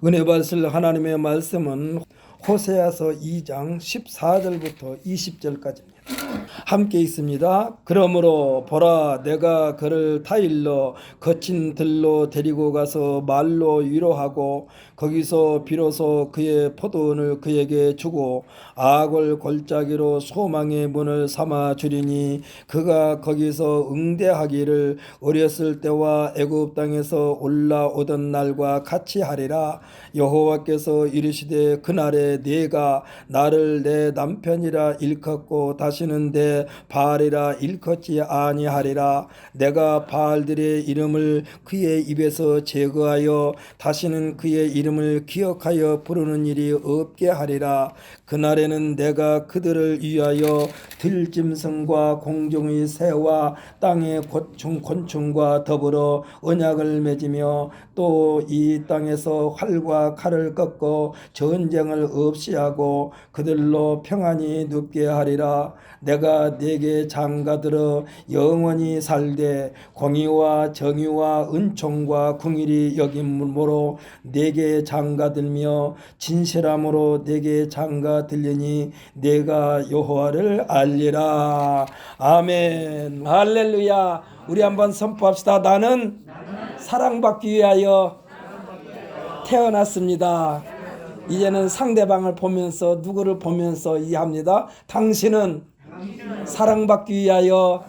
은혜 받으실 하나님의 말씀은 호세아서 2장 14절부터 20절까지입니다. 함께 있습니다. 그러므로 보라, 내가 그를 타일러 거친 들로 데리고 가서 말로 위로하고 거기서 비로소 그의 포도원을 그에게 주고 악을 골짜기로 소망의 문을 삼아 주리니 그가 거기서 응대하기를 어렸을 때와 애굽 땅에서 올라오던 날과 같이 하리라. 여호와께서 이르시되 그날에 네가 나를 내 남편이라 일컫고 다시는 내 바알이라 일컫지 아니하리라. 내가 바알들의 이름을 그의 입에서 제거하여 다시는 그의 이름을 기억하여 부르는 일이 없게 하리라. 그날에는 내가 그들을 위하여 들짐승과 공중의 새와 땅의 곤충과 더불어 언약을 맺으며 또 이 땅에서 활과 칼을 꺾어 전쟁을 없이 하고 그들로 평안히 눕게 하리라. 내가 네게 장가들어 영원히 살되 공의와 정의와 은총과 궁일이 여김으로 네게 장가들며 진실함으로 네게 장가들리니 내가 여호와를 알리라. 아멘. 할렐루야. 우리 한번 선포합시다. 나는 사랑받기 위하여 태어났습니다. 이제는 상대방을 보면서 누구를 보면서 이해합니다. 당신은 사랑받기 위하여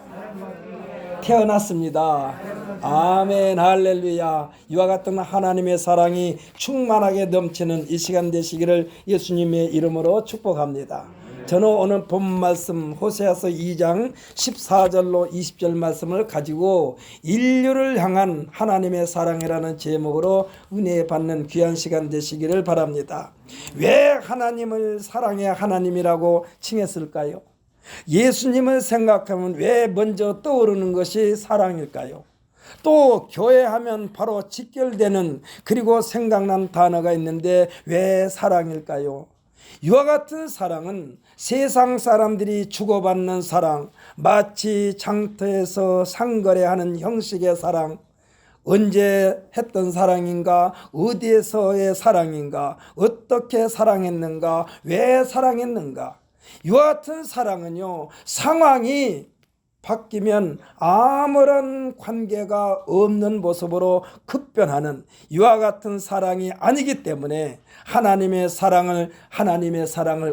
태어났습니다. 아멘. 할렐루야. 이와 같은 하나님의 사랑이 충만하게 넘치는 이 시간 되시기를 예수님의 이름으로 축복합니다. 저는 오늘 본 말씀 호세아서 2장 14절로 20절 말씀을 가지고 인류를 향한 하나님의 사랑이라는 제목으로 은혜 받는 귀한 시간 되시기를 바랍니다. 왜 하나님을 사랑의 하나님이라고 칭했을까요? 예수님을 생각하면 왜 먼저 떠오르는 것이 사랑일까요? 또 교회하면 바로 직결되는 그리고 생각난 단어가 있는데 왜 사랑일까요? 이와 같은 사랑은 세상 사람들이 주고받는 사랑, 마치 장터에서 상거래하는 형식의 사랑, 언제 했던 사랑인가, 어디에서의 사랑인가, 어떻게 사랑했는가, 왜 사랑했는가. 이와 같은 사랑은요, 상황이 바뀌면 아무런 관계가 없는 모습으로 급변하는 이와 같은 사랑이 아니기 때문에 하나님의 사랑을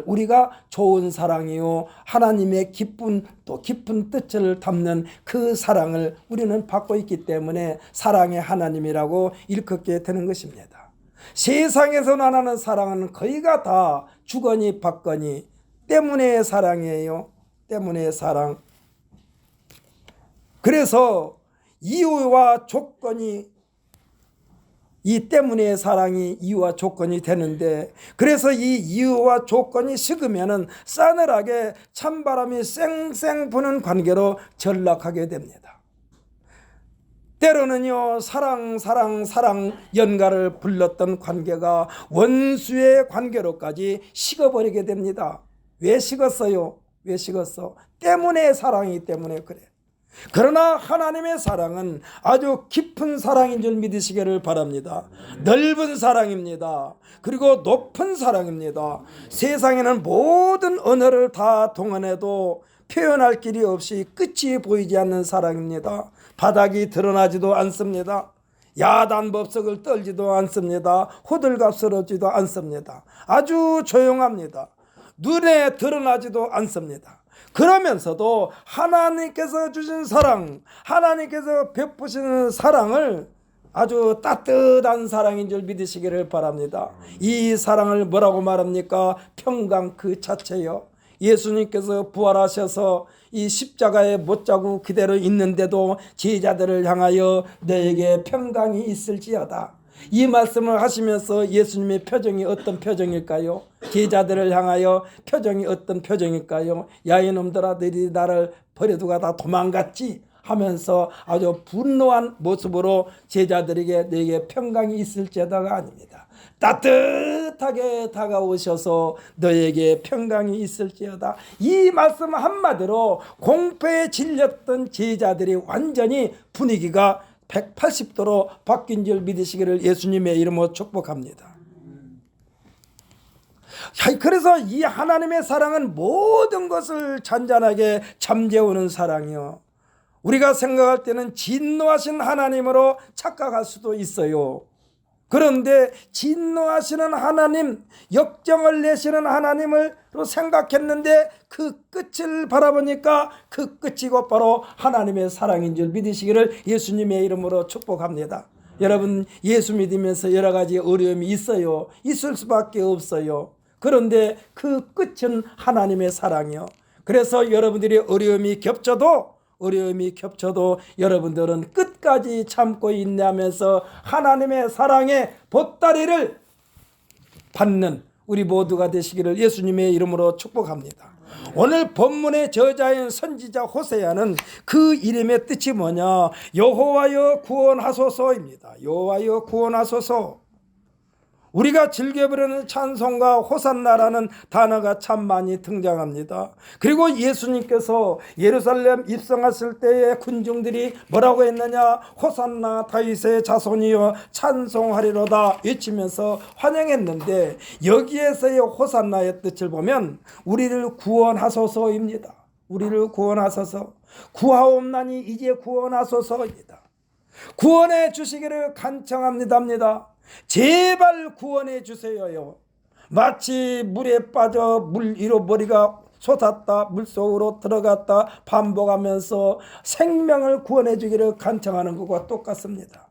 우리가 좋은 사랑이요 하나님의 기쁜 또 깊은 뜻을 담는 그 사랑을 우리는 받고 있기 때문에 사랑의 하나님이라고 일컫게 되는 것입니다. 세상에서 나타나는 사랑은 거의가 다 주거니 받거니 때문에 사랑이에요. 때문에 사랑. 그래서 이유와 조건이 이 때문에 사랑이 이유와 조건이 되는데, 그래서 이 이유와 조건이 식으면은 싸늘하게 찬바람이 쌩쌩 부는 관계로 전락하게 됩니다. 때로는요, 사랑 연가를 불렀던 관계가 원수의 관계로까지 식어버리게 됩니다. 왜 식었어요? 왜 식었어? 때문에 사랑이기 때문에 그래. 그러나 하나님의 사랑은 아주 깊은 사랑인 줄 믿으시기를 바랍니다. 넓은 사랑입니다. 그리고 높은 사랑입니다. 세상에는 모든 언어를 다 동원해도 표현할 길이 없이 끝이 보이지 않는 사랑입니다. 바닥이 드러나지도 않습니다. 야단법석을 떨지도 않습니다. 호들갑스럽지도 않습니다. 아주 조용합니다. 눈에 드러나지도 않습니다. 그러면서도 하나님께서 주신 사랑, 하나님께서 베푸시는 사랑을 아주 따뜻한 사랑인 줄 믿으시기를 바랍니다. 이 사랑을 뭐라고 말합니까? 평강 그 자체요. 예수님께서 부활하셔서 이 십자가에 못 자고 그대로 있는데도 제자들을 향하여 너에게 평강이 있을지어다. 이 말씀을 하시면서 예수님의 표정이 어떤 표정일까요? 제자들을 향하여 표정이 어떤 표정일까요? 야 이놈들아, 너희들이 나를 버려두고 다 도망갔지 하면서 아주 분노한 모습으로 제자들에게 너에게 평강이 있을지어다가 아닙니다. 따뜻하게 다가오셔서 너에게 평강이 있을지어다. 이 말씀 한마디로 공포에 질렸던 제자들이 완전히 분위기가 180도로 바뀐 줄 믿으시기를 예수님의 이름으로 축복합니다. 그래서 이 하나님의 사랑은 모든 것을 잔잔하게 잠재우는 사랑이요. 우리가 생각할 때는 진노하신 하나님으로 착각할 수도 있어요. 그런데 진노하시는 하나님, 역정을 내시는 하나님으로 생각했는데 그 끝을 바라보니까 그 끝이 곧바로 하나님의 사랑인 줄 믿으시기를 예수님의 이름으로 축복합니다. 여러분, 예수 믿으면서 여러 가지 어려움이 있어요. 있을 수밖에 없어요. 그런데 그 끝은 하나님의 사랑이요. 그래서 여러분들이 어려움이 겹쳐도 여러분들은 끝까지 참고 인내하면서 하나님의 사랑의 보따리를 받는 우리 모두가 되시기를 예수님의 이름으로 축복합니다. 오늘 본문의 저자인 선지자 호세아는 그 이름의 뜻이 뭐냐? 여호와여 구원하소서입니다. 여호와여 구원하소서. 우리가 즐겨 부르는 찬송과 호산나라는 단어가 참 많이 등장합니다. 그리고 예수님께서 예루살렘 입성하실 때에 군중들이 뭐라고 했느냐? 호산나 다윗의 자손이여 찬송하리로다 외치면서 환영했는데, 여기에서의 호산나의 뜻을 보면 우리를 구원하소서입니다. 우리를 구원하소서. 구하옵나니 이제 구원하소서입니다. 구원해 주시기를 간청합니다. 제발 구원해 주세요요. 마치 물에 빠져 물 위로 머리가 솟았다 물속으로 들어갔다 반복하면서 생명을 구원해 주기를 간청하는 것과 똑같습니다.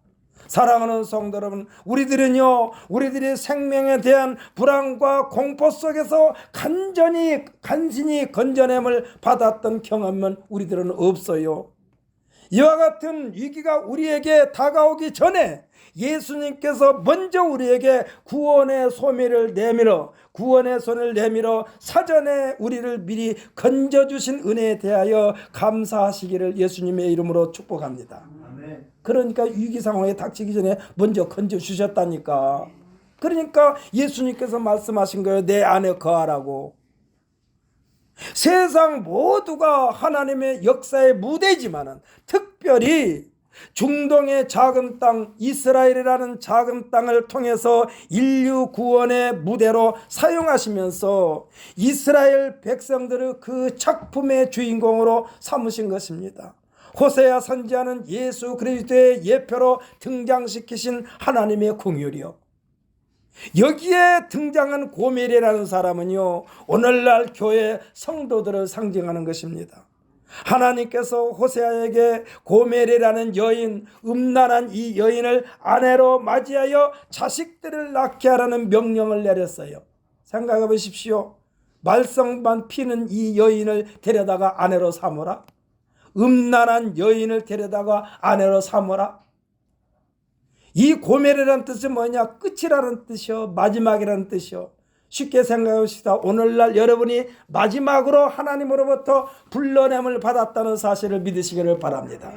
사랑하는 성도 여러분, 우리들이 생명에 대한 불안과 공포 속에서 간신히 건져냄을 받았던 경험은 우리들은 없어요. 이와 같은 위기가 우리에게 다가오기 전에 예수님께서 먼저 우리에게 구원의 손을 내밀어 사전에 우리를 미리 건져주신 은혜에 대하여 감사하시기를 예수님의 이름으로 축복합니다. 그러니까 위기 상황에 닥치기 전에 먼저 건져주셨다니까. 그러니까 예수님께서 말씀하신 거예요. 내 안에 거하라고. 세상 모두가 하나님의 역사의 무대지만은 특별히 중동의 작은 땅, 이스라엘이라는 작은 땅을 통해서 인류 구원의 무대로 사용하시면서 이스라엘 백성들을 그 작품의 주인공으로 삼으신 것입니다. 호세아 선지자는 예수 그리스도의 예표로 등장시키신 하나님의 긍휼이요. 여기에 등장한 고멜이라는 사람은요, 오늘날 교회 성도들을 상징하는 것입니다. 하나님께서 호세아에게 고멜이라는 여인, 음란한 이 여인을 아내로 맞이하여 자식들을 낳게 하라는 명령을 내렸어요. 생각해 보십시오. 말썽만 피는 이 여인을 데려다가 아내로 삼으라. 음란한 여인을 데려다가 아내로 삼으라. 이 고멜이라는 뜻은 뭐냐? 끝이라는 뜻이요, 마지막이라는 뜻이요. 쉽게 생각해 봅시다. 오늘날 여러분이 마지막으로 하나님으로부터 불러냄을 받았다는 사실을 믿으시기를 바랍니다.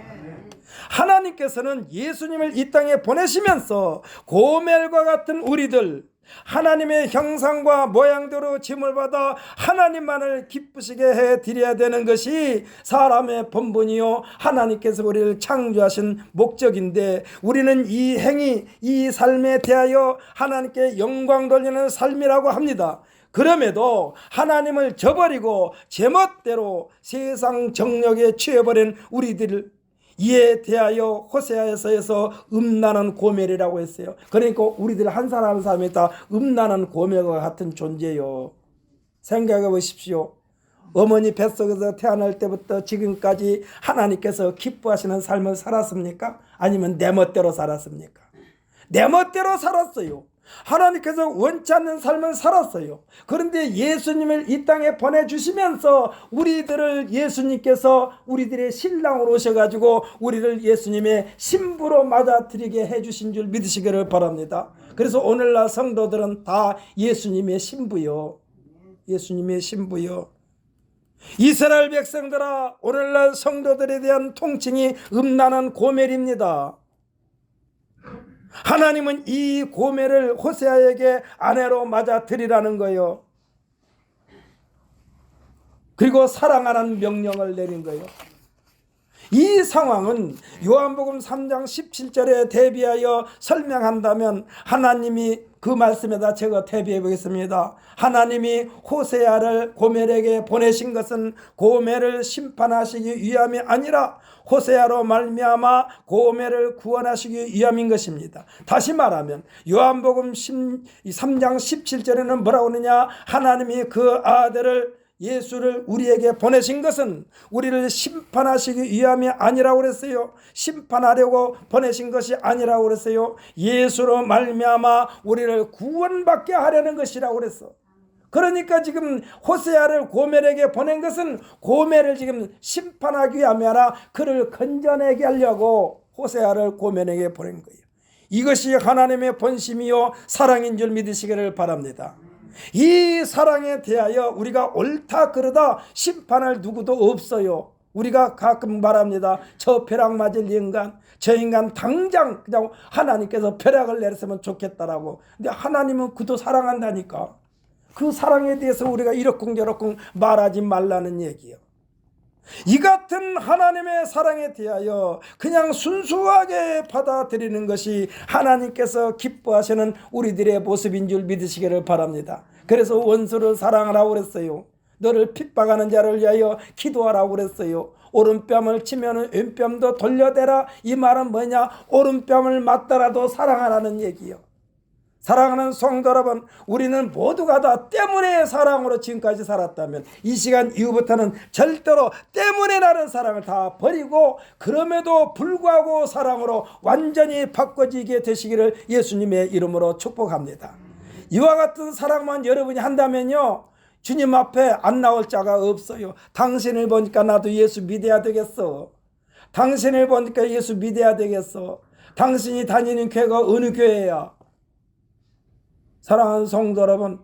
하나님께서는 예수님을 이 땅에 보내시면서 고멜과 같은 우리들, 하나님의 형상과 모양대로 짐을 받아 하나님만을 기쁘시게 해드려야 되는 것이 사람의 본분이요, 하나님께서 우리를 창조하신 목적인데, 우리는 이 행위, 이 삶에 대하여 하나님께 영광 돌리는 삶이라고 합니다. 그럼에도 하나님을 저버리고 제멋대로 세상 정욕에 취해버린 우리들, 이에 대하여 호세아에서 음란한 고멜이라고 했어요. 그러니까 우리들 한 사람 한 사람이 다 음란한 고멜과 같은 존재요. 생각해 보십시오. 어머니 뱃속에서 태어날 때부터 지금까지 하나님께서 기뻐하시는 삶을 살았습니까? 아니면 내 멋대로 살았습니까? 내 멋대로 살았어요. 하나님께서 원치 않는 삶을 살았어요. 그런데 예수님을 이 땅에 보내주시면서 예수님께서 우리들의 신랑으로 오셔가지고 우리를 예수님의 신부로 맞아들이게 해주신 줄 믿으시기를 바랍니다. 그래서 오늘날 성도들은 다 예수님의 신부요. 예수님의 신부요. 이스라엘 백성들아, 오늘날 성도들에 대한 통칭이 음란한 고멜입니다. 하나님은 이 고멜을 호세아에게 아내로 맞아들이라는 거예요. 그리고 사랑하라는 명령을 내린 거예요. 이 상황은 요한복음 3장 17절에 대비하여 설명한다면 하나님이 그 말씀에다 제가 대비해 보겠습니다. 하나님이 호세아를 고멜에게 보내신 것은 고멜을 심판하시기 위함이 아니라 호세아로 말미암아 고멜을 구원하시기 위함인 것입니다. 다시 말하면 요한복음 3장 17절에는 뭐라고 하느냐, 하나님이 그 아들을 예수를 우리에게 보내신 것은 우리를 심판하시기 위함이 아니라고 그랬어요. 심판하려고 보내신 것이 아니라고 그랬어요. 예수로 말미암아 우리를 구원받게 하려는 것이라고 그랬어. 그러니까 지금 호세아를 고멜에게 보낸 것은 고멜을 지금 심판하기 위함이 아니라 그를 건져내게 하려고 호세아를 고멜에게 보낸 거예요. 이것이 하나님의 본심이요 사랑인 줄 믿으시기를 바랍니다. 이 사랑에 대하여 우리가 옳다 그러다 심판할 누구도 없어요. 우리가 가끔 말합니다. 저 벼락 맞을 인간, 저 인간 당장 그냥 하나님께서 벼락을 내렸으면 좋겠다라고. 근데 하나님은 그도 사랑한다니까. 그 사랑에 대해서 우리가 이러쿵저러쿵 말하지 말라는 얘기예요. 이 같은 하나님의 사랑에 대하여 그냥 순수하게 받아들이는 것이 하나님께서 기뻐하시는 우리들의 모습인 줄 믿으시기를 바랍니다. 그래서 원수를 사랑하라고 그랬어요. 너를 핍박하는 자를 위하여 기도하라고 그랬어요. 오른뺨을 치면 왼뺨도 돌려대라. 이 말은 뭐냐, 오른뺨을 맞더라도 사랑하라는 얘기요. 사랑하는 성도 여러분, 우리는 모두가 다 때문에 사랑으로 지금까지 살았다면 이 시간 이후부터는 절대로 때문에라는 사랑을 다 버리고 그럼에도 불구하고 사랑으로 완전히 바꿔지게 되시기를 예수님의 이름으로 축복합니다. 이와 같은 사랑만 여러분이 한다면요, 주님 앞에 안 나올 자가 없어요. 당신을 보니까 나도 예수 믿어야 되겠어. 당신을 보니까 예수 믿어야 되겠어. 당신이 다니는 교회가 어느 교회야? 사랑하는 성도 여러분,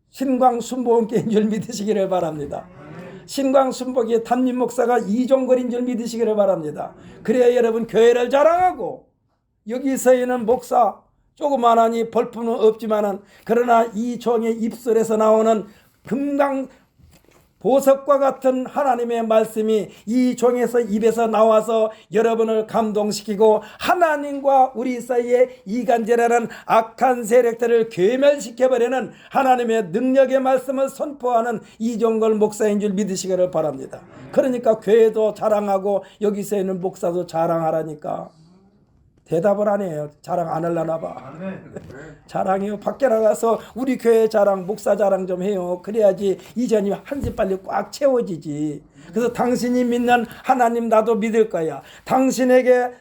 신광순복교인 줄 믿으시기를 바랍니다. 신광순복의 담임 목사가 이종걸인 줄 믿으시기를 바랍니다. 그래야 여러분 교회를 자랑하고, 여기서 있는 목사 조그마하니 볼품은 없지만은 그러나 이 종의 입술에서 나오는 금강 보석과 같은 하나님의 말씀이 이 종에서 입에서 나와서 여러분을 감동시키고 하나님과 우리 사이에 이간질하는 악한 세력들을 괴멸시켜버리는 하나님의 능력의 말씀을 선포하는 이종걸 목사인 줄 믿으시기를 바랍니다. 그러니까 교회도 자랑하고 여기서 있는 목사도 자랑하라니까. 대답을 안 해요. 자랑 안 하려나 봐. 자랑해요. 밖에 나가서 우리 교회 자랑, 목사 자랑 좀 해요. 그래야지 이전이 한시 빨리 꽉 채워지지. 그래서 당신이 믿는 하나님 나도 믿을 거야. 당신에게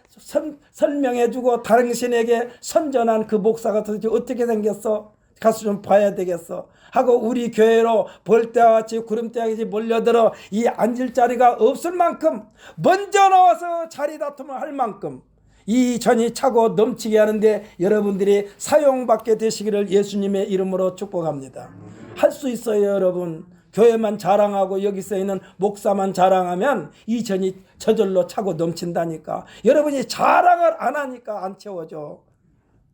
설명해주고 당신에게 선전한 그 목사가 도대체 어떻게 생겼어? 가서 좀 봐야 되겠어 하고 우리 교회로 벌떼와 같이 구름대와 같이 몰려들어 이 앉을 자리가 없을 만큼 먼저 나와서 자리 다툼을 할 만큼 이 전이 차고 넘치게 하는데 여러분들이 사용받게 되시기를 예수님의 이름으로 축복합니다. 할 수 있어요. 여러분, 교회만 자랑하고 여기서 있는 목사만 자랑하면 이 전이 저절로 차고 넘친다니까. 여러분이 자랑을 안 하니까 안 채워져.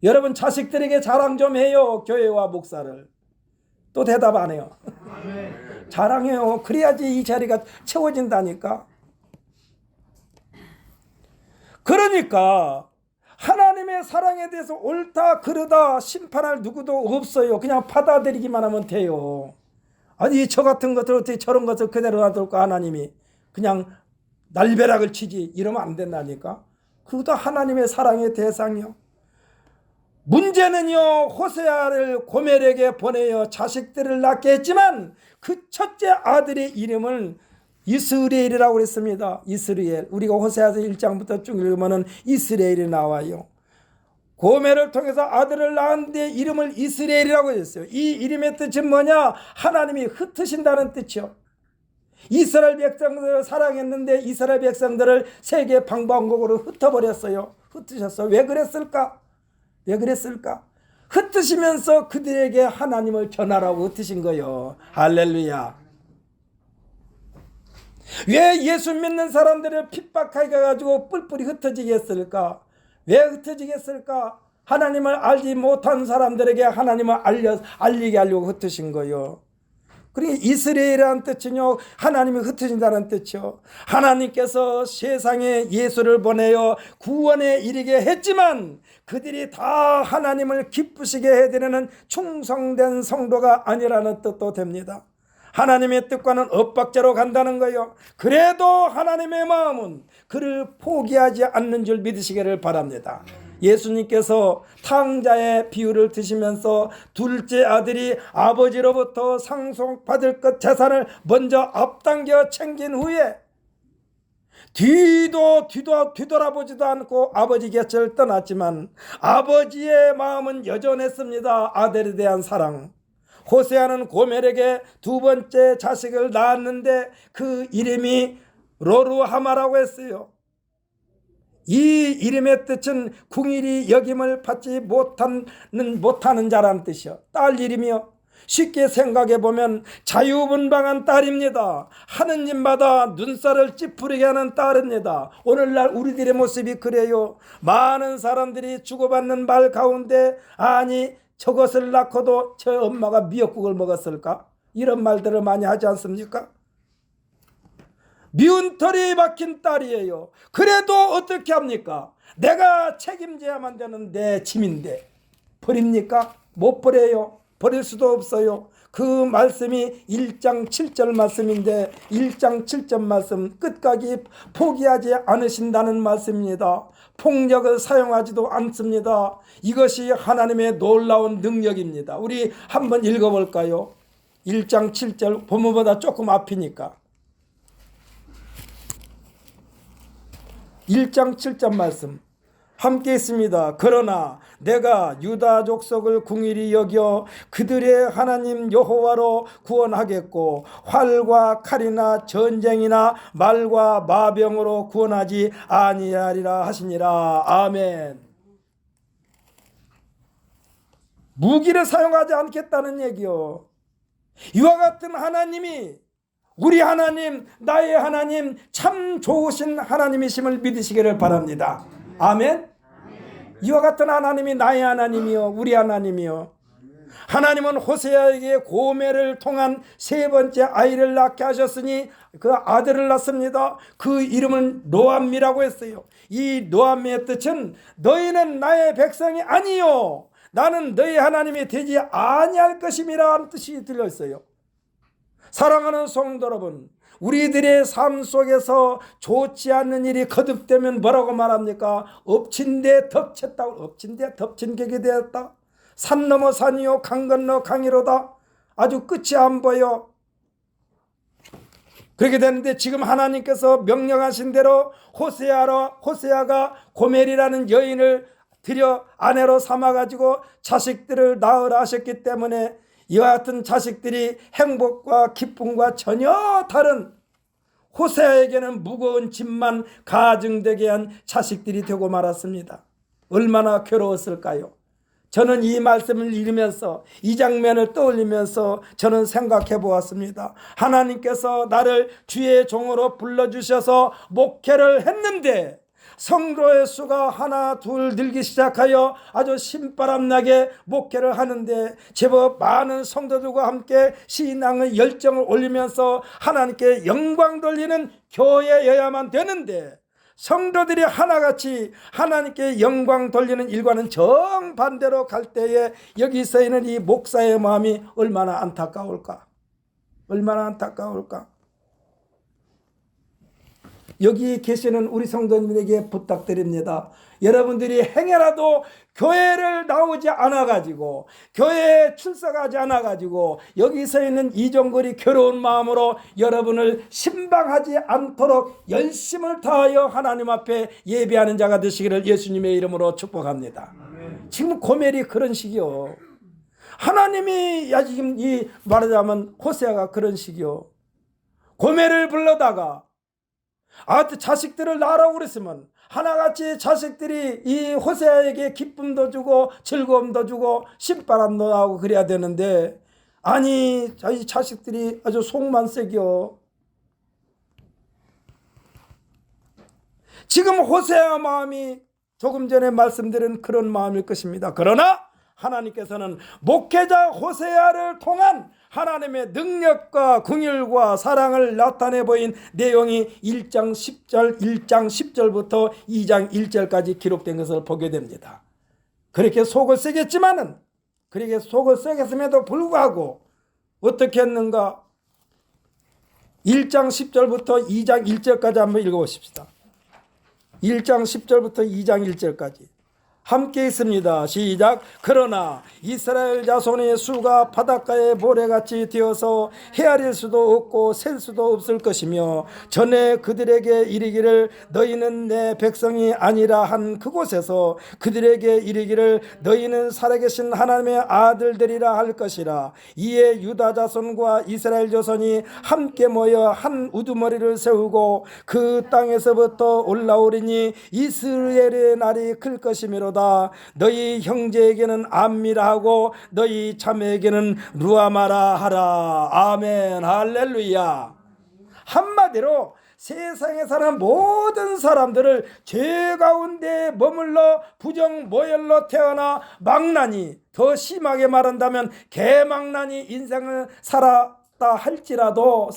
여러분 자식들에게 자랑 좀 해요. 교회와 목사를. 또 대답 안 해요. 자랑해요. 그래야지 이 자리가 채워진다니까. 그러니까 하나님의 사랑에 대해서 옳다 그르다 심판할 누구도 없어요. 그냥 받아들이기만 하면 돼요. 아니 저 같은 것들 어떻게 저런 것을 그대로 놔둘까. 하나님이 그냥 날벼락을 치지 이러면 안 된다니까. 그것도 하나님의 사랑의 대상이요. 문제는요, 호세아를 고멜에게 보내어 자식들을 낳게 했지만 그 첫째 아들의 이름을 이스라엘이라고 그랬습니다. 이스라엘. 우리가 호세아서 1장부터 쭉 읽으면 이스라엘이 나와요. 고멜을 통해서 아들을 낳았는데 이름을 이스라엘이라고 했어요. 이 이름의 뜻은 뭐냐? 하나님이 흩으신다는 뜻이요. 이스라엘 백성들을 사랑했는데 이스라엘 백성들을 세계 방방곡으로 흩어버렸어요. 흩으셨어. 왜 그랬을까? 왜 그랬을까? 흩으시면서 그들에게 하나님을 전하라고 흩으신 거예요. 할렐루야. 왜 예수 믿는 사람들을 핍박하게 가지고 뿔뿔이 흩어지게 했을까? 왜 흩어지게 했을까? 하나님을 알지 못한 사람들에게 하나님을 알리게 하려고 흩으신 거예요. 그러니까 이스라엘이라는 뜻은요, 하나님이 흩어진다는 뜻이요. 하나님께서 세상에 예수를 보내어 구원에 이르게 했지만 그들이 다 하나님을 기쁘시게 해드리는 충성된 성도가 아니라는 뜻도 됩니다. 하나님의 뜻과는 엇박자로 간다는 거예요. 그래도 하나님의 마음은 그를 포기하지 않는 줄 믿으시기를 바랍니다. 예수님께서 탕자의 비유를 드시면서 둘째 아들이 아버지로부터 상속받을 것 재산을 먼저 앞당겨 챙긴 후에 뒤돌아보지도 않고 아버지 곁을 떠났지만 아버지의 마음은 여전했습니다. 아들에 대한 사랑. 호세아는 고멜에게 두 번째 자식을 낳았는데 그 이름이 로루하마라고 했어요. 이 이름의 뜻은 궁일이 여김을 받지 못하는 자라는 뜻이요. 딸 이름이요. 쉽게 생각해 보면 자유분방한 딸입니다. 하느님마다 눈살을 찌푸리게 하는 딸입니다. 오늘날 우리들의 모습이 그래요. 많은 사람들이 주고받는 말 가운데 아니 저것을 낳고도 저 엄마가 미역국을 먹었을까? 이런 말들을 많이 하지 않습니까? 미운 털이 박힌 딸이에요. 그래도 어떻게 합니까? 내가 책임져야만 되는 내 짐인데 버립니까? 못 버려요. 버릴 수도 없어요. 그 말씀이 1장 7절 말씀인데 1장 7절 말씀 끝까지 포기하지 않으신다는 말씀입니다. 폭력을 사용하지도 않습니다. 이것이 하나님의 놀라운 능력입니다. 우리 한번 읽어볼까요? 1장 7절 본문보다 조금 앞이니까 1장 7절 말씀 함께 있습니다. 그러나 내가 유다 족속을 궁일이 여겨 그들의 하나님 여호와로 구원하겠고 활과 칼이나 전쟁이나 말과 마병으로 구원하지 아니하리라 하시니라. 아멘. 무기를 사용하지 않겠다는 얘기요. 이와 같은 하나님이 우리 하나님, 나의 하나님, 참 좋으신 하나님이심을 믿으시기를 바랍니다. 아멘. 이와 같은 하나님이 나의 하나님이요, 우리 하나님이요. 하나님은 호세아에게 고멜을 통한 세 번째 아이를 낳게 하셨으니 그 아들을 낳습니다. 그 이름은 노암미라고 했어요. 이 노암미의 뜻은 너희는 나의 백성이 아니요 나는 너희 하나님이 되지 아니할 것임이라는 뜻이 들려있어요. 사랑하는 성도 여러분, 우리들의 삶 속에서 좋지 않는 일이 거듭되면 뭐라고 말합니까? 엎친 데 덮쳤다고. 엎친 데 덮친 격이 되었다. 산 넘어 산이요 강 건너 강이로다. 아주 끝이 안 보여. 그렇게 되는데 지금 하나님께서 명령하신 대로 호세아가 고멜이라는 여인을 들여 아내로 삼아가지고 자식들을 낳으라 하셨기 때문에 이와 같은 자식들이 행복과 기쁨과 전혀 다른 호세아에게는 무거운 짐만 가증되게 한 자식들이 되고 말았습니다. 얼마나 괴로웠을까요? 저는 이 말씀을 읽으면서 이 장면을 떠올리면서 저는 생각해 보았습니다. 하나님께서 나를 주의 종으로 불러주셔서 목회를 했는데 성도의 수가 하나 둘 늘기 시작하여 아주 신바람나게 목회를 하는데 제법 많은 성도들과 함께 신앙의 열정을 올리면서 하나님께 영광 돌리는 교회여야만 되는데 성도들이 하나같이 하나님께 영광 돌리는 일과는 정반대로 갈 때에 여기서 있는 이 목사의 마음이 얼마나 안타까울까? 얼마나 안타까울까? 여기 계시는 우리 성도님들에게 부탁드립니다. 여러분들이 행여라도 교회를 나오지 않아가지고 교회에 출석하지 않아가지고 여기서 있는 이종거리 괴로운 마음으로 여러분을 신방하지 않도록 열심을 다하여 하나님 앞에 예배하는 자가 되시기를 예수님의 이름으로 축복합니다. 지금 고멜이 그런 식이요. 하나님이 지금 이 말하자면 호세아가 그런 식이요. 고멜을 불러다가 자식들을 낳으라고 그랬으면 하나같이 자식들이 이 호세아에게 기쁨도 주고 즐거움도 주고 신바람도 나고 그래야 되는데 아니 이 자식들이 아주 속만 새겨. 지금 호세아 마음이 조금 전에 말씀드린 그런 마음일 것입니다. 그러나 하나님께서는 목회자 호세아를 통한 하나님의 능력과 긍휼과 사랑을 나타내 보인 내용이 1장 10절부터 2장 1절까지 기록된 것을 보게 됩니다. 그렇게 속을 새겼지만은, 그렇게 속을 새겼음에도 불구하고 어떻게 했는가? 1장 10절부터 2장 1절까지 한번 읽어보십시다. 1장 10절부터 2장 1절까지 함께 있습니다. 시작. 그러나 이스라엘 자손의 수가 바닷가의 모래같이 되어서 헤아릴 수도 없고 셀 수도 없을 것이며, 전에 그들에게 이르기를 너희는 내 백성이 아니라 한 그곳에서 그들에게 이르기를 너희는 살아계신 하나님의 아들들이라 할 것이라. 이에 유다 자손과 이스라엘 자손이 함께 모여 한 우두머리를 세우고 그 땅에서부터 올라오리니 이스라엘의 날이 클 것이므로 너희 형제에게는 암미라 하고 너희 자매에게는 루아마라 하라. 아멘. 할렐루야. 한마디로 세상에 사는 모든 사람들을 죄 가운데 머물러 부정모혈로 태어나 망나니, 더 심하게 말한다면 개망나니 인생을 살았다 할지라도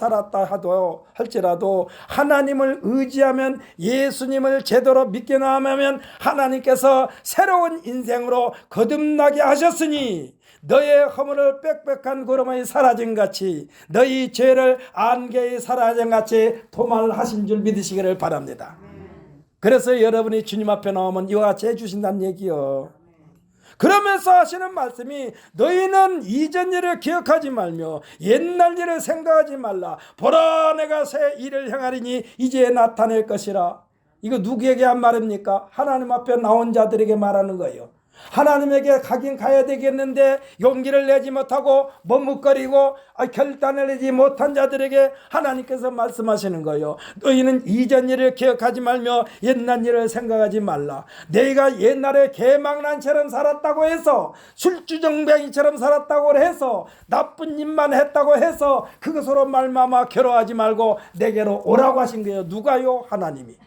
하나님을 의지하면, 예수님을 제대로 믿게 나면 하나님께서 새로운 인생으로 거듭나게 하셨으니 너의 허물을 빽빽한 구름이 사라진 같이 너희 죄를 안개에 사라진 같이 도말하신 줄 믿으시기를 바랍니다. 그래서 여러분이 주님 앞에 나오면 이와 같이 해주신다는 얘기요. 그러면서 하시는 말씀이 너희는 이전 일을 기억하지 말며 옛날 일을 생각하지 말라. 보라 내가 새 일을 행하리니 이제 나타낼 것이라. 이거 누구에게 한 말입니까? 하나님 앞에 나온 자들에게 말하는 거예요. 하나님에게 가긴 가야 되겠는데 용기를 내지 못하고 머뭇거리고 결단을 내지 못한 자들에게 하나님께서 말씀하시는 거예요. 너희는 이전 일을 기억하지 말며 옛날 일을 생각하지 말라. 너희가 옛날에 개망난처럼 살았다고 해서, 술주정뱅이처럼 살았다고 해서, 나쁜 일만 했다고 해서 그것으로 말미암아 괴로워하지 말고 내게로 오라고 하신 거예요. 누가요? 하나님이.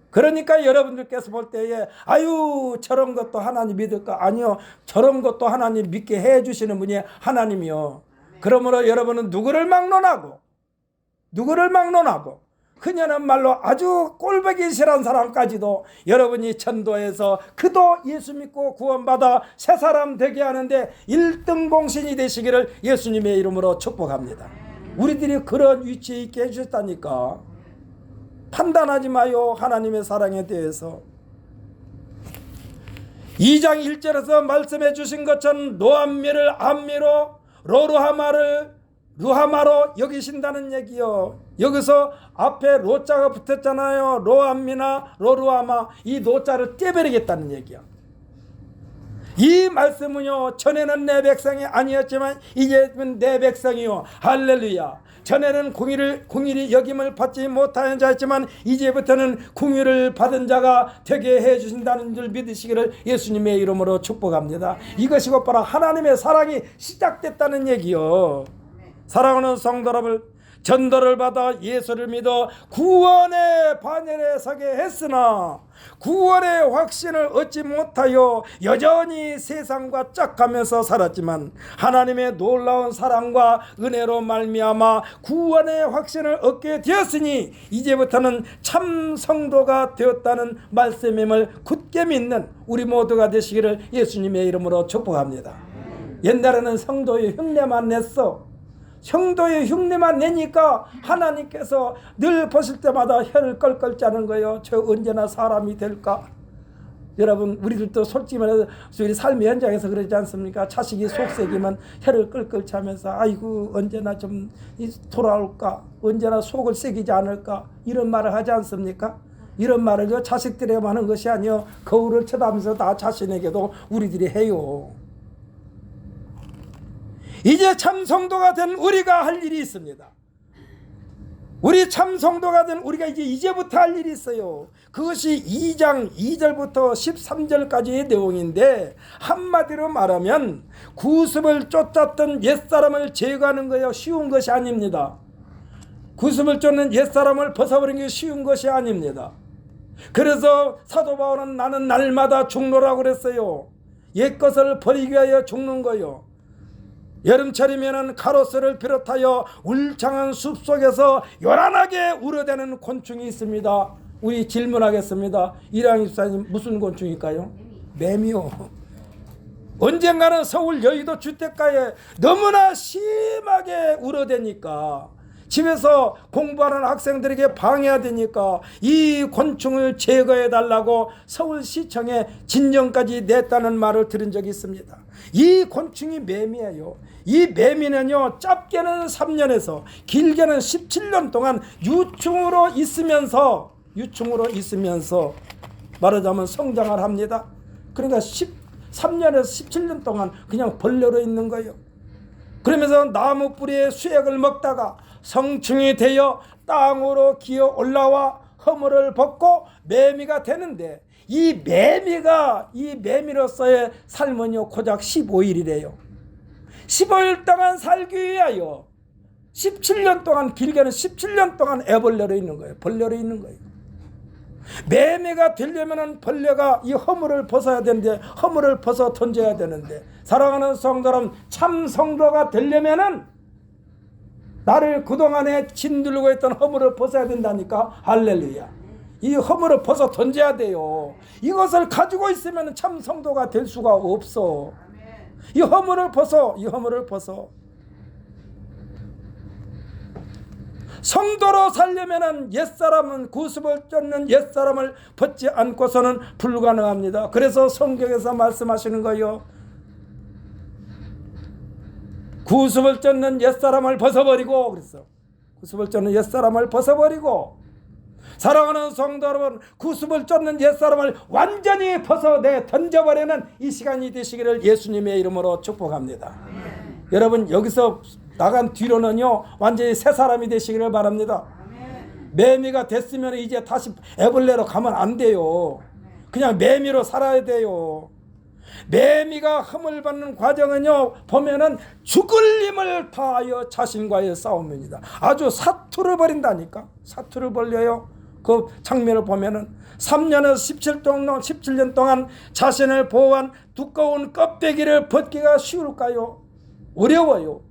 그러니까 여러분들께서 볼 때에 아유 저런 것도 하나님 믿을까? 아니요, 저런 것도 하나님 믿게 해주시는 분이 하나님이요. 그러므로 여러분은 누구를 막론하고 그녀는 말로 아주 꼴보기 싫은 사람까지도 여러분이 전도해서 그도 예수 믿고 구원받아 새 사람 되게 하는데 1등 공신이 되시기를 예수님의 이름으로 축복합니다. 우리들이 그런 위치에 있게 해주셨다니까. 판단하지 마요. 하나님의 사랑에 대해서 2장 1절에서 말씀해 주신 것처럼 노암미를 암미로 루하마로 여기신다는 얘기요. 여기서 앞에 로자가 붙었잖아요. 로암미나 로루아마, 이 노자를 떼버리겠다는 얘기야. 이 말씀은요, 전에는 내 백성이 아니었지만 이제는 내 백성이요. 할렐루야. 전에는 공의를 여김을 받지 못하는 자였지만 이제부터는 공의를 받은 자가 되게 해주신다는 줄 믿으시기를 예수님의 이름으로 축복합니다. 이것이 곧바로 하나님의 사랑이 시작됐다는 얘기요. 사랑하는 성도 여러분, 전도를 받아 예수를 믿어 구원의 반열에 서게 했으나 구원의 확신을 얻지 못하여 여전히 세상과 짝하면서 살았지만 하나님의 놀라운 사랑과 은혜로 말미암아 구원의 확신을 얻게 되었으니 이제부터는 참 성도가 되었다는 말씀임을 굳게 믿는 우리 모두가 되시기를 예수님의 이름으로 축복합니다. 옛날에는 성도의 흉내만 냈어. 성도의 흉내만 내니까 하나님께서 늘 보실 때마다 혀를 껄껄 짜는 거예요. 저 언제나 사람이 될까? 여러분, 우리들도 솔직히 말해서 우리 삶의 현장에서 그러지 않습니까? 자식이 속색이면 혀를 끌끌 차면서 아이고 언제나 좀 돌아올까? 언제나 속을 새기지 않을까? 이런 말을 하지 않습니까? 이런 말을 자식들에게 하는 것이 아니요, 거울을 쳐다보면서 나 자신에게도 우리들이 해요. 이제 참 성도가 된 우리가 할 일이 있습니다. 우리 참 성도가 된 우리가 이제부터 할 일이 있어요. 그것이 2장 2절부터 13절까지의 내용인데, 한마디로 말하면 구습을 쫓았던 옛사람을 제거하는 거예요. 쉬운 것이 아닙니다. 구습을 쫓는 옛사람을 벗어버리는 게 쉬운 것이 아닙니다. 그래서 사도 바울은 나는 날마다 죽노라고 그랬어요. 옛것을 버리기 위하여 죽는 거예요. 여름철이면은 가로수를 비롯하여 울창한 숲속에서 요란하게 우러대는 곤충이 있습니다. 우리 질문하겠습니다. 이랑 입사님, 무슨 곤충일까요? 매미요. 언젠가는 서울 여의도 주택가에 너무나 심하게 우러대니까 집에서 공부하는 학생들에게 방해하되니까 이 곤충을 제거해 달라고 서울시청에 진정까지 냈다는 말을 들은 적이 있습니다. 이 곤충이 매미예요. 이 매미는요, 짧게는 3년에서 길게는 17년 동안 유충으로 있으면서 말하자면 성장을 합니다. 그러니까 3년에서 17년 동안 그냥 벌레로 있는 거예요. 그러면서 나무 뿌리에 수액을 먹다가 성충이 되어 땅으로 기어 올라와 허물을 벗고 매미가 되는데, 이 매미로서의 삶은요 고작 15일이래요. 15일 동안 살기 위하여 17년 동안, 길게는 17년 동안 애벌레로 있는 거예요. 벌레로 있는 거예요. 매미가 되려면은 벌레가 이 허물을 벗어야 되는데, 허물을 벗어 던져야 되는데, 사랑하는 성도 여러분, 참 성도가 되려면은 나를 그동안에 짓누르고 있던 허물을 벗어야 된다니까. 할렐루야. 이 허물을 벗어 던져야 돼요. 이것을 가지고 있으면 참 성도가 될 수가 없어. 이 허물을 벗어. 성도로 살려면은 옛사람은, 구습을 쫓는 옛사람을 벗지 않고서는 불가능합니다. 그래서 성경에서 말씀하시는 거예요. 구습을 쫓는 옛사람을 벗어버리고, 그랬어. 구습을 쫓는 옛사람을 벗어버리고, 사랑하는 성도 여러분, 구습을 쫓는 옛사람을 완전히 벗어내 던져버리는 이 시간이 되시기를 예수님의 이름으로 축복합니다. 여러분, 여기서 나간 뒤로는요 완전히 새 사람이 되시기를 바랍니다. 매미가 됐으면 이제 다시 애벌레로 가면 안 돼요. 그냥 매미로 살아야 돼요. 매미가 흠을 받는 과정은요 보면은 죽을 힘을 다하여 자신과의 싸움입니다. 아주 사투를 벌인다니까. 사투를 벌려요. 그 장면을 보면은 3년에서 17년 동안 자신을 보호한 두꺼운 껍데기를 벗기가 쉬울까요? 어려워요.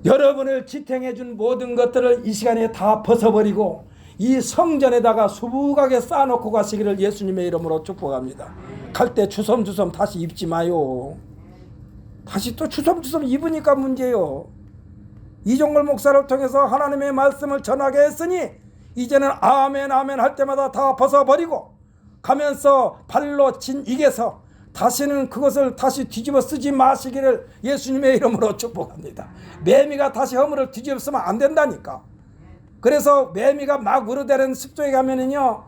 여러분을 지탱해 준 모든 것들을 이 시간에 다 벗어버리고 이 성전에다가 수북하게 쌓아놓고 가시기를 예수님의 이름으로 축복합니다. 갈 때 주섬주섬 다시 입지 마요. 다시 또 주섬주섬 입으니까 문제요. 이종걸 목사를 통해서 하나님의 말씀을 전하게 했으니 이제는 아멘 아멘 할 때마다 다 벗어버리고 가면서 발로 진 이게서 다시는 그것을 다시 뒤집어 쓰지 마시기를 예수님의 이름으로 축복합니다. 매미가 다시 허물을 뒤집어 쓰면 안 된다니까. 그래서 매미가 막 우러대는 습속에 가면은요,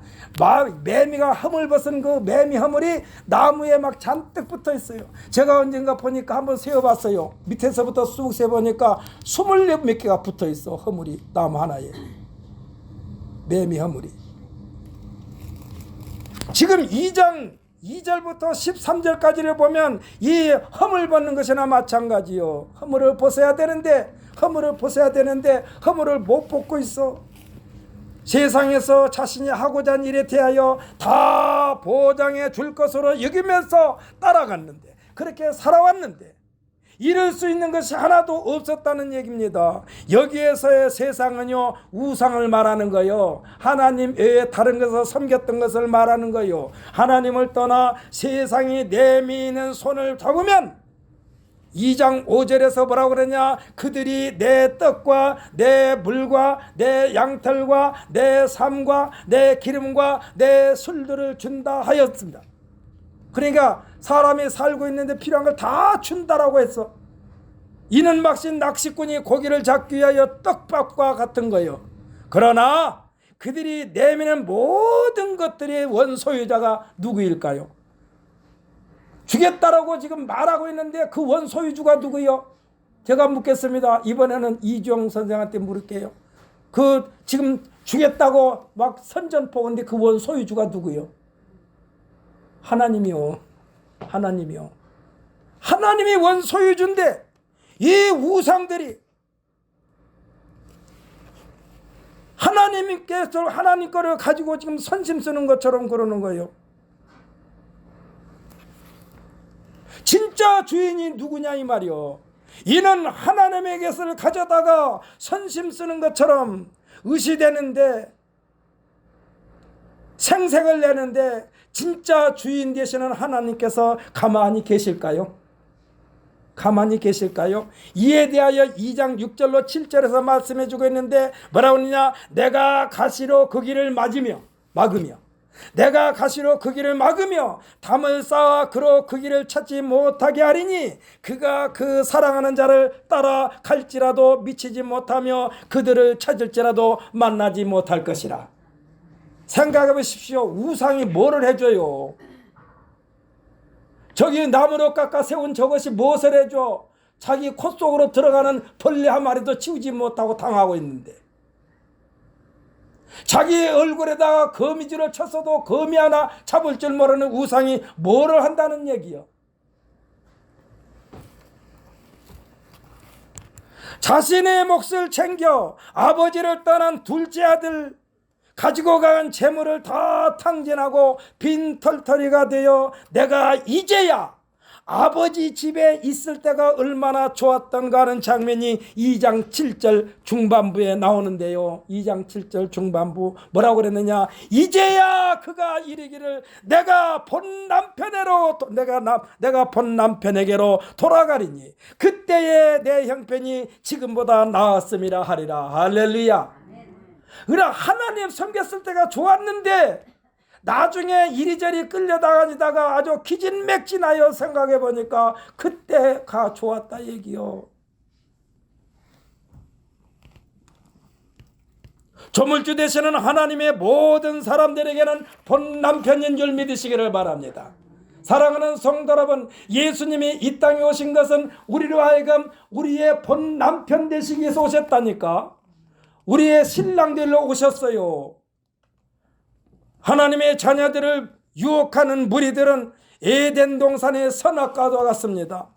매미가 허물 벗은 그 매미 허물이 나무에 막 잔뜩 붙어 있어요. 제가 언젠가 보니까 한번 세어봤어요. 밑에서부터 쑥 세보니까 20몇 개가 붙어 있어. 허물이 나무 하나에. 매미 허물이. 지금 2절부터 13절까지를 보면 이 허물 벗는 것이나 마찬가지요. 허물을 벗어야 되는데 허물을 못 벗고 있어. 세상에서 자신이 하고자 한 일에 대하여 다 보장해 줄 것으로 여기면서 따라갔는데, 그렇게 살아왔는데 이룰 수 있는 것이 하나도 없었다는 얘기입니다. 여기에서의 세상은요 우상을 말하는 거요. 하나님 외에 다른 것을 섬겼던 것을 말하는 거요. 하나님을 떠나 세상이 내미는 손을 잡으면 2장 5절에서 뭐라고 그러냐? 그들이 내 떡과 내 물과 내 양털과 내 삶과 내 기름과 내 술들을 준다 하였습니다. 그러니까 사람이 살고 있는데 필요한 걸 다 준다라고 했어. 이는 막신 낚시꾼이 고기를 잡기 위하여 떡밥과 같은 거예요. 그러나 그들이 내미는 모든 것들의 원소유자가 누구일까요? 주겠다라고 지금 말하고 있는데 그 원소유주가 누구요? 제가 묻겠습니다. 이번에는 이주영 선생한테 물을게요. 그 지금 주겠다고 막 선전포고인데 그 원소유주가 누구요? 하나님이요. 하나님이 원소유주인데 이 우상들이 하나님께서 하나님 거를 가지고 지금 선심 쓰는 것처럼 그러는 거예요. 진짜 주인이 누구냐 이 말이요. 이는 하나님의 것을 가져다가 선심 쓰는 것처럼 의시되는데, 생색을 내는데 진짜 주인 되시는 하나님께서 가만히 계실까요? 가만히 계실까요? 이에 대하여 2장 6절로 7절에서 말씀해 주고 있는데 뭐라고 하느냐? 내가 가시로 그 길을 막으며 내가 가시로 그 길을 막으며 담을 쌓아 그로 그 길을 찾지 못하게 하리니 그가 그 사랑하는 자를 따라 갈지라도 미치지 못하며 그들을 찾을지라도 만나지 못할 것이라. 생각해 보십시오. 우상이 뭐를 해줘요? 저기 나무로 깎아 세운 저것이 무엇을 해줘? 자기 코 속으로 들어가는 벌레 한 마리도 치우지 못하고 당하고 있는데, 자기 얼굴에다가 거미줄을 쳤어도 거미 하나 잡을 줄 모르는 우상이 뭐를 한다는 얘기요? 자신의 몫을 챙겨 아버지를 떠난 둘째 아들 가지고 간 재물을 다 탕진하고 빈털터리가 되어 내가 이제야 아버지 집에 있을 때가 얼마나 좋았던가 하는 장면이 2장 7절 중반부에 나오는데요. 2장 7절 중반부 뭐라고 그랬느냐? 이제야 그가 이르기를 내가 본 남편에게로 돌아가리니 그때에 내 형편이 지금보다 나았음이라 하리라. 할렐루야. 그러나 하나님 섬겼을 때가 좋았는데 나중에 이리저리 끌려다니다가 아주 기진맥진하여 생각해 보니까 그때가 좋았다 얘기요. 조물주 되시는 하나님의 모든 사람들에게는 본 남편인 줄 믿으시기를 바랍니다. 사랑하는 성도 여러분, 예수님이 이 땅에 오신 것은 우리로 하여금 우리의 본 남편 되시기 위해서 오셨다니까. 우리의 신랑 되러 오셨어요. 하나님의 자녀들을 유혹하는 무리들은 에덴 동산의 선악과와 같습니다.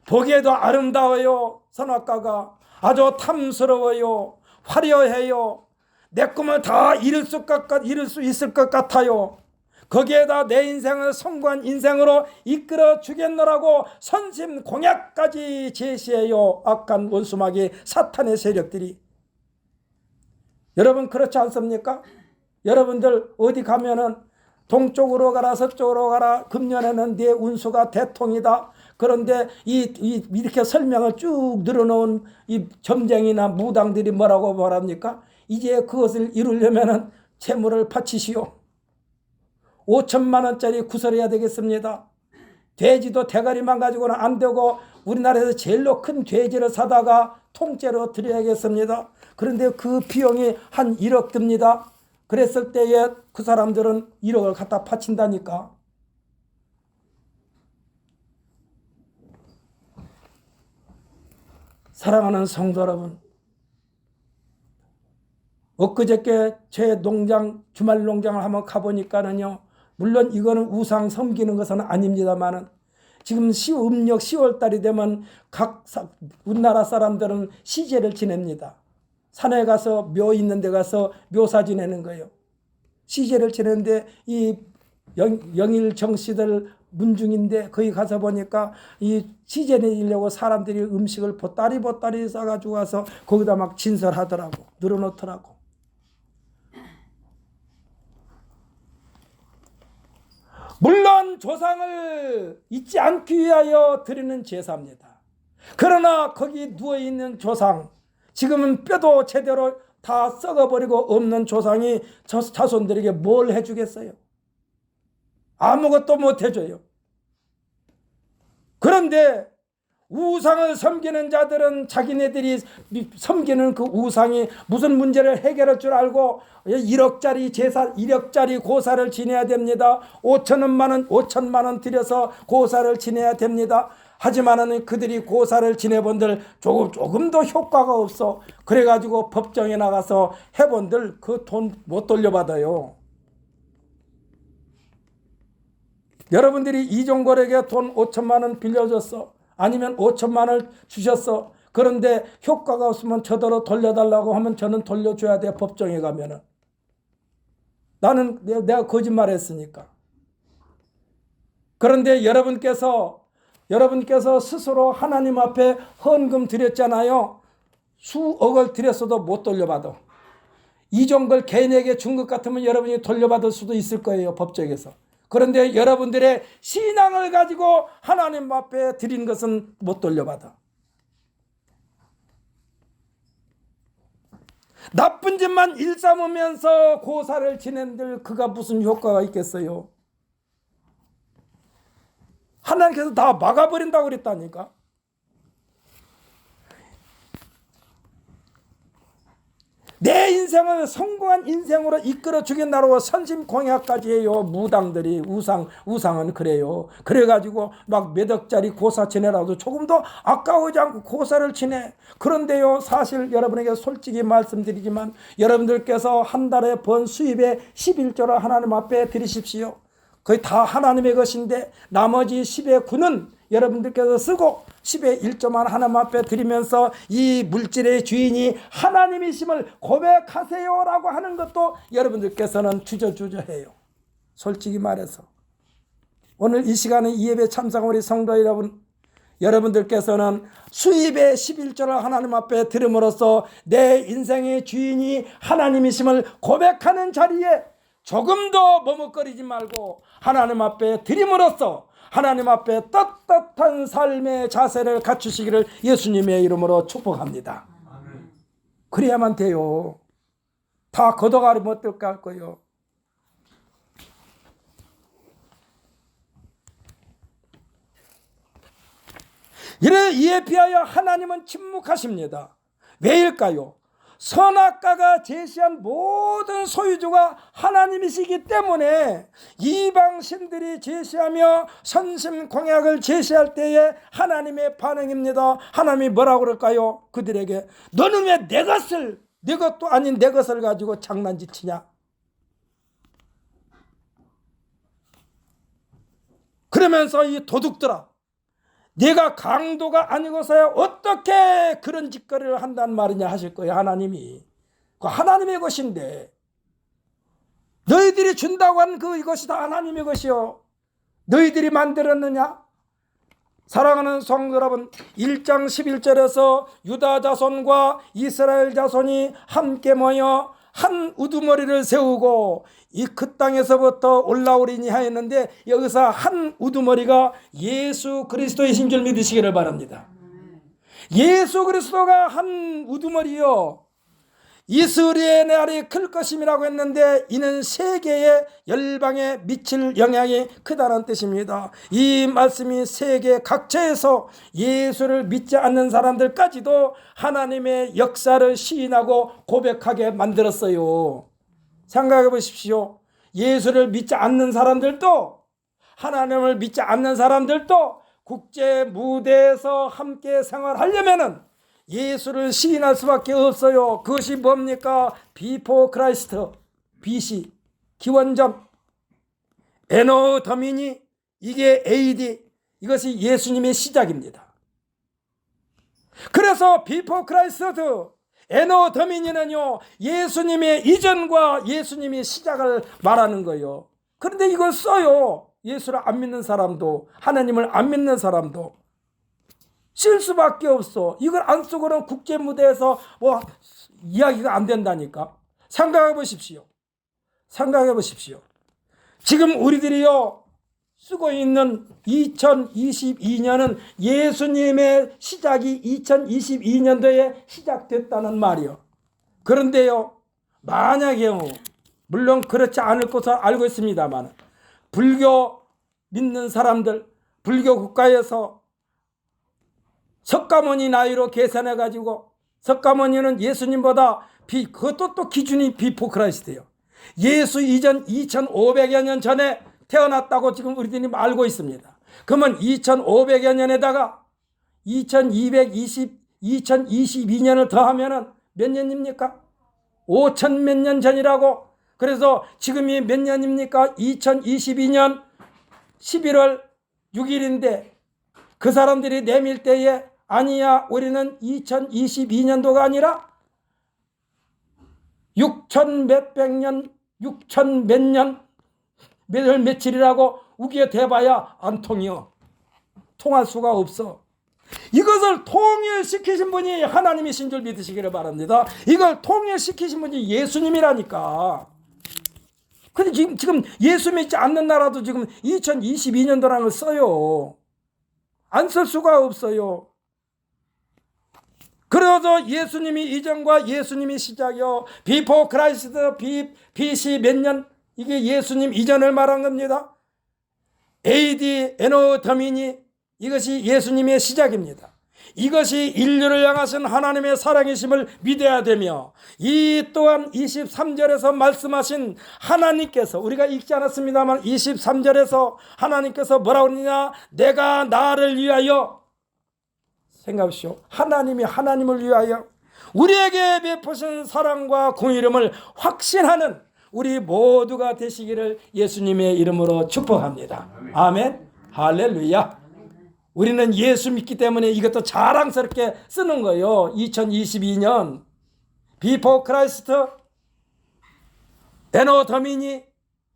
보기에도 아름다워요. 선악과가 아주 탐스러워요. 화려해요. 내 꿈을 다 이룰 수 있을 것 같아요. 거기에다 내 인생을 성공한 인생으로 이끌어 주겠노라고 선심 공약까지 제시해요. 악한 원수마귀 사탄의 세력들이. 여러분 그렇지 않습니까? 여러분들 어디 가면은 동쪽으로 가라 서쪽으로 가라, 금년에는 네 운수가 대통이다. 그런데 이렇게 설명을 쭉 늘어놓은 이 점쟁이나 무당들이 뭐라고 말합니까? 이제 그것을 이루려면은 재물을 바치시오. 5천만 원짜리 구설해야 되겠습니다. 돼지도 대가리만 가지고는 안 되고 우리나라에서 제일로 큰 돼지를 사다가 통째로 드려야겠습니다. 그런데 그 비용이 한 1억 듭니다. 그랬을 때에 그 사람들은 1억을 갖다 바친다니까. 사랑하는 성도 여러분, 엊그저께 제 농장, 주말 농장을 한번 가보니까는요, 물론 이거는 우상 섬기는 것은 아닙니다만은 지금 음력 10월달이 되면 각 우리나라 사람들은 시제를 지냅니다. 산에 가서 묘 있는 데 가서 묘사 지내는 거예요. 시제를 지내는데 이 영일 정씨들 문중인데 거기 가서 보니까 이 시제 내려고 사람들이 음식을 보따리 싸가지고 가서 거기다 막 진설하더라고. 늘어놓더라고. 물론 조상을 잊지 않기 위하여 드리는 제사입니다. 그러나 거기 누워있는 조상, 지금은 뼈도 제대로 다 썩어버리고 없는 조상이 자손들에게 뭘 해주겠어요? 아무것도 못 해줘요. 그런데 우상을 섬기는 자들은 자기네들이 섬기는 그 우상이 무슨 문제를 해결할 줄 알고 1억짜리 제사, 1억짜리 고사를 지내야 됩니다. 5천만 원 들여서 고사를 지내야 됩니다. 하지만은 그들이 고사를 지내본들 조금도 효과가 없어. 그래가지고 법정에 나가서 해본들 그 돈 못 돌려받아요. 여러분들이 이종걸에게 돈 5천만 원 빌려줬어. 아니면 5천만 원을 주셨어. 그런데 효과가 없으면 저더러 돌려달라고 하면 저는 돌려줘야 돼. 법정에 가면은. 나는 내가 거짓말했으니까. 그런데 여러분께서 여러분께서 스스로 하나님 앞에 헌금 드렸잖아요. 수억을 드렸어도 못 돌려받아. 이 정도를 개인에게 준 것 같으면 여러분이 돌려받을 수도 있을 거예요, 법정에서. 그런데 여러분들의 신앙을 가지고 하나님 앞에 드린 것은 못 돌려받아. 나쁜 짓만 일삼으면서 고사를 지낸들 그가 무슨 효과가 있겠어요? 하나님께서 다 막아버린다고 그랬다니까. 내 인생을 성공한 인생으로 이끌어 주겠나로 선심공약까지 해요. 무당들이 우상은 그래요. 그래가지고 막 몇 억짜리 고사 지내라도 조금 더 아까우지 않고 고사를 지내. 그런데요, 사실 여러분에게 솔직히 말씀드리지만 여러분들께서 한 달에 번 수입의 11조를 하나님 앞에 드리십시오. 거의 다 하나님의 것인데 나머지 10의 9는 여러분들께서 쓰고 10의 1조만 하나님 앞에 드리면서 이 물질의 주인이 하나님이심을 고백하세요라고 하는 것도 여러분들께서는 주저해요. 솔직히 말해서 오늘 이 시간에 이 예배 참석한 우리 성도 여러분들께서는 수입의 11조를 하나님 앞에 드림으로써 내 인생의 주인이 하나님이심을 고백하는 자리에 조금 더 머뭇거리지 말고 하나님 앞에 드림으로써 하나님 앞에 떳떳한 삶의 자세를 갖추시기를 예수님의 이름으로 축복합니다. 그래야만 돼요. 다 걷어가리면 어떨까 할 거예요. 이에 비하여 하나님은 침묵하십니다. 왜일까요? 선악과가 제시한 모든 소유주가 하나님이시기 때문에 이방신들이 제시하며 선심공약을 제시할 때에 하나님의 반응입니다. 하나님이 뭐라고 그럴까요? 그들에게 너는 왜 내 것도 아닌 내 것을 가지고 장난짓이냐? 그러면서 이 도둑들아, 네가 강도가 아니고서야 어떻게 그런 짓거리를 한단 말이냐 하실 거예요. 하나님이. 그 하나님의 것인데 너희들이 준다고 한 이것이 다 하나님의 것이요. 너희들이 만들었느냐? 사랑하는 성도 여러분, 1장 11절에서 유다 자손과 이스라엘 자손이 함께 모여 한 우두머리를 세우고 이 그 땅에서부터 올라오리니 하였는데 여기서 한 우두머리가 예수 그리스도이신 줄 믿으시기를 바랍니다. 예수 그리스도가 한 우두머리요. 이스라엘의 날이 클 것임이라고 했는데 이는 세계의 열방에 미칠 영향이 크다는 뜻입니다. 이 말씀이 세계 각처에서 예수를 믿지 않는 사람들까지도 하나님의 역사를 시인하고 고백하게 만들었어요. 생각해 보십시오. 예수를 믿지 않는 사람들도 하나님을 믿지 않는 사람들도 국제 무대에서 함께 생활하려면은 예수를 시인할 수밖에 없어요. 그것이 뭡니까? 비포 크라이스트, BC, 기원전, 에노 더미니, 이게 AD, 이것이 예수님의 시작입니다. 그래서 비포 크라이스트, 에노 더미니는요, 예수님의 이전과 예수님의 시작을 말하는 거예요. 그런데 이걸 써요. 예수를 안 믿는 사람도, 하나님을 안 믿는 사람도 쓸 수밖에 없어. 이걸 안 쓰고는 국제 무대에서 이야기가 안 된다니까. 생각해 보십시오. 생각해 보십시오. 지금 우리들이요 쓰고 있는 2022년은 예수님의 시작이 2022년도에 시작됐다는 말이요. 그런데요, 만약에요, 물론 그렇지 않을 것을 알고 있습니다만 불교 믿는 사람들, 불교 국가에서 석가모니 나이로 계산해가지고, 석가모니는 예수님보다 그것도 또 기준이 비포 크라이스트예요. 예수 이전 2500여 년 전에 태어났다고 지금 우리들이 알고 있습니다. 그러면 2500여 년에다가 2022년을 더하면은 몇 년입니까? 5000 몇 년 전이라고. 그래서 지금이 몇 년입니까? 2022년 11월 6일인데 그 사람들이 내밀 때에 아니야, 우리는 2022년도가 아니라 6000 몇백 년, 6000 몇 년, 몇월 며칠이라고 우겨 대봐야 안 통이요. 통할 수가 없어. 이것을 통일시키신 분이 하나님이신 줄 믿으시기를 바랍니다. 이걸 통일시키신 분이 예수님이라니까. 근데 지금 예수 믿지 않는 나라도 지금 2022년도라는 걸 써요. 안 쓸 수가 없어요. 그래서 예수님이 이전과 예수님이 시작이요. 비포 크라이스트 BC 몇 년? 이게 예수님 이전을 말한 겁니다. AD 에노 더미니, 이것이 예수님의 시작입니다. 이것이 인류를 향하신 하나님의 사랑이심을 믿어야 되며, 이 또한 23절에서 말씀하신 하나님께서, 우리가 읽지 않았습니다만 23절에서 하나님께서 뭐라고 그러느냐, 내가 나를 위하여, 생각하십시오. 하나님이 하나님을 위하여 우리에게 베푸신 사랑과 공의름을 확신하는 우리 모두가 되시기를 예수님의 이름으로 축복합니다. 아멘. 할렐루야. 우리는 예수 믿기 때문에 이것도 자랑스럽게 쓰는 거예요. 2022년 비포 크라이스트 에노 더미니,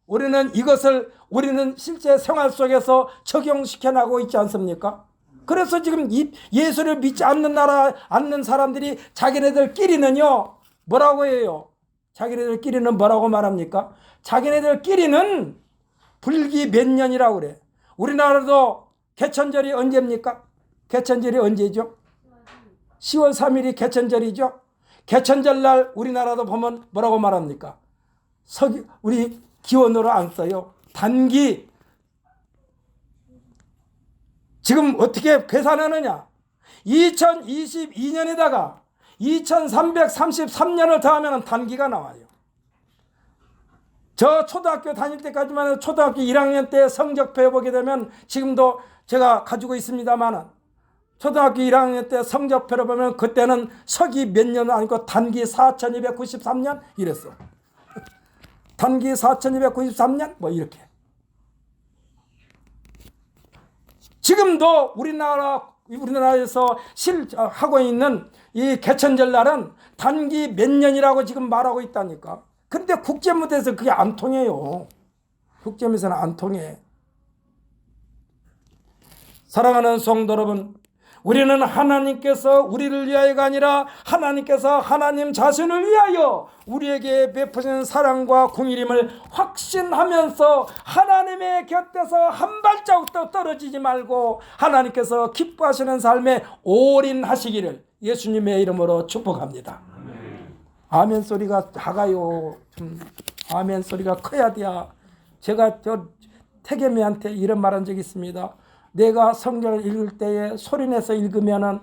우리는 이것을 우리는 실제 생활 속에서 적용시켜 나가고 있지 않습니까? 그래서 지금 예수를 믿지 않는 사람들이 자기네들끼리는요 뭐라고 해요? 자기네들끼리는 뭐라고 말합니까? 자기네들끼리는 불기 몇 년이라고 그래. 우리나라도 개천절이 언제입니까? 개천절이 언제죠? 10월 3일이 개천절이죠. 개천절 날 우리나라도 보면 뭐라고 말합니까? 우리 기원으로 안 써요. 단기. 지금 어떻게 계산하느냐? 2022년에다가 2333년을 더하면 단기가 나와요. 저 초등학교 다닐 때까지만 해도 초등학교 1학년 때 성적표 보게 되면, 지금도 제가 가지고 있습니다만, 초등학교 1학년 때 성적표를 보면 그때는 서기 몇 년 아니고 단기 4293년 이랬어. 단기 4293년 뭐 이렇게. 지금도 우리나라에서 하고 있는 이 개천절 날은 단기 몇 년이라고 지금 말하고 있다니까. 그런데 국제무대에서 그게 안 통해요. 국제무대에서는 안 통해. 사랑하는 성도 여러분, 우리는 하나님께서 우리를 위하여가 아니라 하나님께서 하나님 자신을 위하여 우리에게 베푸신 사랑과 공의림을 확신하면서 하나님의 곁에서 한 발자국도 떨어지지 말고 하나님께서 기뻐하시는 삶에 올인하시기를 예수님의 이름으로 축복합니다. 아멘 소리가 작아요. 좀 아멘 소리가 커야 돼야. 제가 저 태계미한테 이런 말한 적이 있습니다. 내가 성경을 읽을 때에 소리내서 읽으면은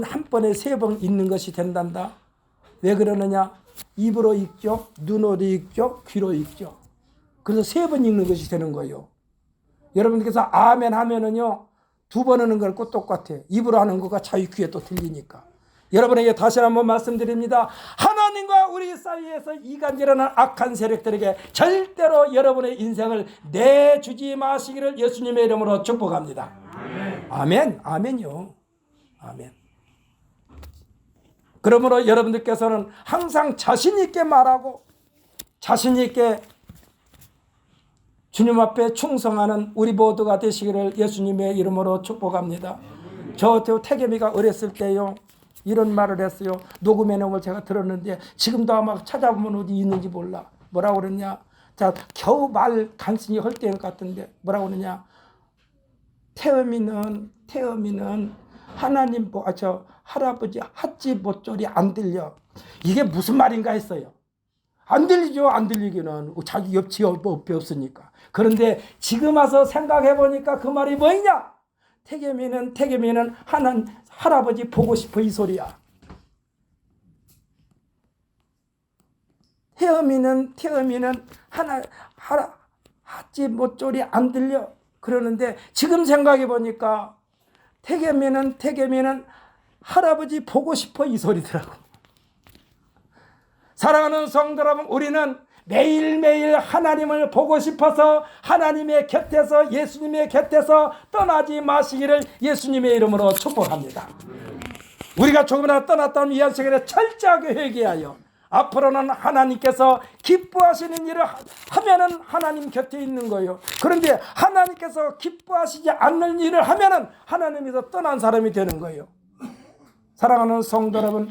한 번에 세 번 읽는 것이 된단다. 왜 그러느냐? 입으로 읽죠, 눈으로 읽죠, 귀로 읽죠. 그래서 세 번 읽는 것이 되는 거예요. 여러분께서 아멘 하면은요, 두 번 하는 거랑 똑같아. 입으로 하는 거가 자기 귀에 또 들리니까. 여러분에게 다시 한번 말씀드립니다. 하나님과 우리 사이에서 이간질하는 악한 세력들에게 절대로 여러분의 인생을 내주지 마시기를 예수님의 이름으로 축복합니다. 아멘. 아멘요. 아멘. 그러므로 여러분들께서는 항상 자신 있게 말하고 자신 있게 주님 앞에 충성하는 우리 모두가 되시기를 예수님의 이름으로 축복합니다. 저 태겸이가 어렸을 때요, 이런 말을 했어요. 녹음해 놓은 걸 제가 들었는데 지금도 아마 찾아보면 어디 있는지 몰라. 뭐라고 그러냐? 자, 겨우 말 간신히 할 때 같은데 뭐라고 그러냐? 태음이는 하나님 할아버지 핫지 모조리 안 들려. 이게 무슨 말인가 했어요. 안 들리죠. 안 들리기는 자기 옆치 옆에 없으니까. 그런데 지금 와서 생각해 보니까 그 말이 뭐냐? 태겸이는 할아버지 보고 싶어, 이 소리야. 태음이는 핫지 모조리 안 들려. 그러는데 지금 생각해 보니까 태겸이는 할아버지 보고 싶어, 이 소리더라고. 사랑하는 성도 여러분, 우리는 매일매일 하나님을 보고 싶어서 하나님의 곁에서, 예수님의 곁에서 떠나지 마시기를 예수님의 이름으로 축복합니다. 우리가 조금이나 떠났다면 이 안식일에 철저하게 회개하여 앞으로는 하나님께서 기뻐하시는 일을 하면은 하나님 곁에 있는 거예요. 그런데 하나님께서 기뻐하시지 않는 일을 하면은 하나님에서 떠난 사람이 되는 거예요. 사랑하는 성도 여러분,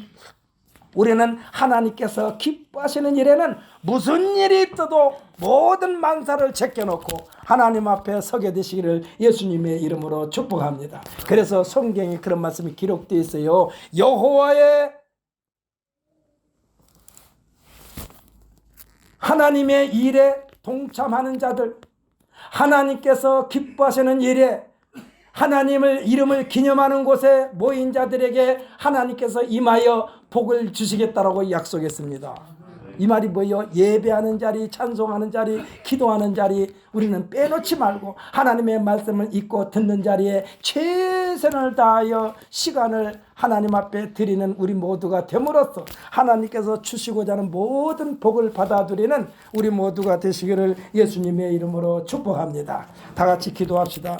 우리는 하나님께서 기뻐하시는 일에는 무슨 일이 있어도 모든 만사를 제껴놓고 하나님 앞에 서게 되시기를 예수님의 이름으로 축복합니다. 그래서 성경에 그런 말씀이 기록되어 있어요. 여호와의 하나님의 일에 동참하는 자들, 하나님께서 기뻐하시는 일에 하나님을 이름을 기념하는 곳에 모인 자들에게 하나님께서 임하여 복을 주시겠다라고 약속했습니다. 이 말이 뭐예요? 예배하는 자리, 찬송하는 자리, 기도하는 자리, 우리는 빼놓지 말고 하나님의 말씀을 읽고 듣는 자리에 최선을 다하여 시간을 하나님 앞에 드리는 우리 모두가 됨으로써 하나님께서 주시고자 하는 모든 복을 받아들이는 우리 모두가 되시기를 예수님의 이름으로 축복합니다. 다 같이 기도합시다.